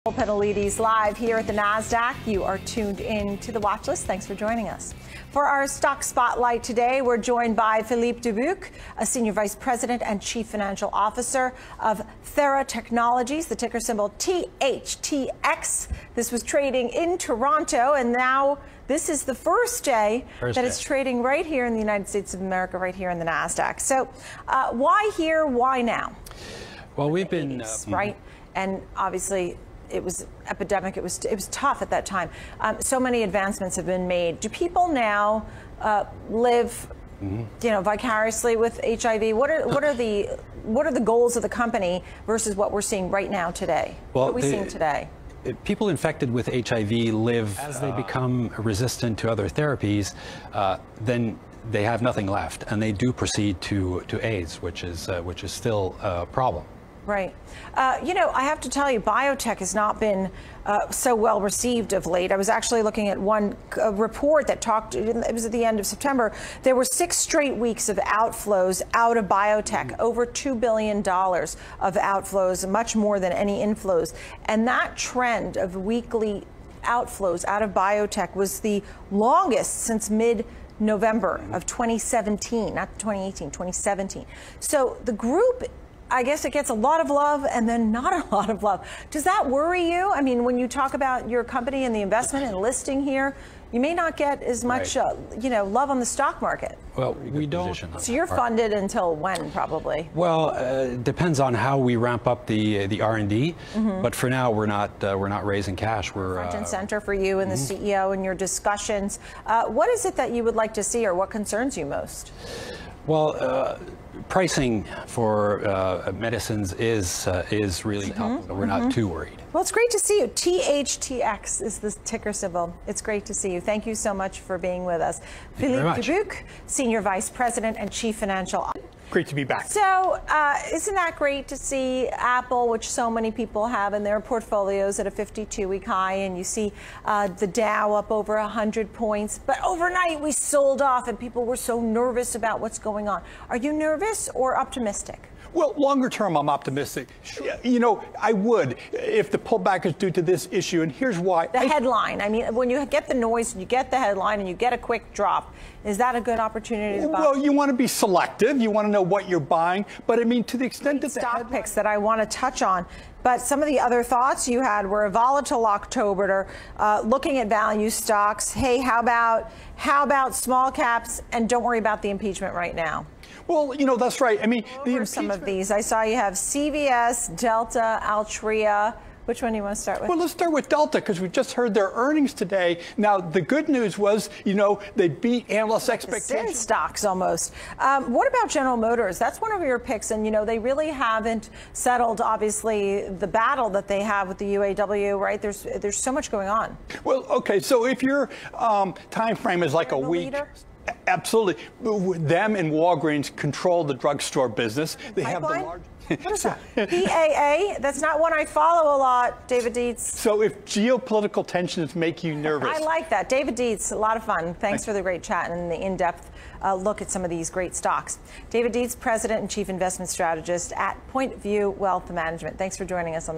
Nicole Petallides live here at the NASDAQ. You are tuned in to the watch list. Thanks for joining us. For our stock spotlight today, we're joined by Philippe Dubuc, a Senior Vice President and Chief Financial Officer of Thera Technologies, the ticker symbol THTX. This was trading in Toronto, and now this is the first day that it's trading right here in the United States of America, right here in the NASDAQ. So why here? Why now? Well, we've been... right? And obviously, it was epidemic. It was tough at that time. So many advancements have been made. Do people now live, vicariously with HIV? What are the goals of the company versus what we're seeing right now today? Well, what are we seeing today? People infected with HIV live as they become resistant to other therapies. Then they have nothing left, and they do proceed to AIDS, which is still a problem. Right. I have to tell you, biotech has not been so well received of late. I was actually looking at one report that talked, it was at the end of September, there were 6 straight weeks of outflows out of biotech, over $2 billion of outflows, much more than any inflows. And that trend of weekly outflows out of biotech was the longest since mid-November of 2017, not 2018, 2017. So the group, I guess it gets a lot of love and then not a lot of love. Does that worry you? I mean, when you talk about your company and the investment and listing here, you may not get as much, love on the stock market. Well, we don't. So you're funded until when, probably? Well, it depends on how we ramp up the R&D. But for now, we're not raising cash. We're front and center for you and the CEO in your discussions. What is it that you would like to see, or what concerns you most? Well, pricing for medicines is really tough. So we're not too worried. Well, it's great to see you. THTX is the ticker symbol. It's great to see you. Thank you so much for being with us. Philippe Dubuc, Senior Vice President and Chief Financial Officer. Great to be back. So isn't that great to see Apple, which so many people have in their portfolios, at a 52-week high, and you see the Dow up over 100 points. But overnight, we sold off, and people were so nervous about what's going on. Are you nervous or optimistic? Well, longer term, I'm optimistic. I would if the pullback is due to this issue, and here's why. The headline. I mean, when you get the noise and you get the headline and you get a quick drop, is that a good opportunity to buy? Well, you want to be selective. You want to know what you're buying. But I mean, to the extent that stock picks that I want to touch on. But some of the other thoughts you had were a volatile October, looking at value stocks. Hey, how about small caps, and don't worry about the impeachment right now? Well, that's right. I mean, some of these. I saw you have CVS, Delta, Altria. Which one do you want to start with? Well, let's start with Delta, because we just heard their earnings today. Now, the good news was, they beat analyst expectations. Stocks almost. What about General Motors? That's one of your picks, and they really haven't settled, obviously, the battle that they have with the UAW, right? There's so much going on. Well, okay, so if your time frame is like a week. Absolutely. Them and Walgreens control the drugstore business. They have the large. What is that? BAA? That's not one I follow a lot, David Dietz. So if geopolitical tensions make you nervous. I like that. David Dietz, a lot of fun. Thanks for the great chat and the in-depth look at some of these great stocks. David Dietz, President and Chief Investment Strategist at Point of View Wealth Management. Thanks for joining us on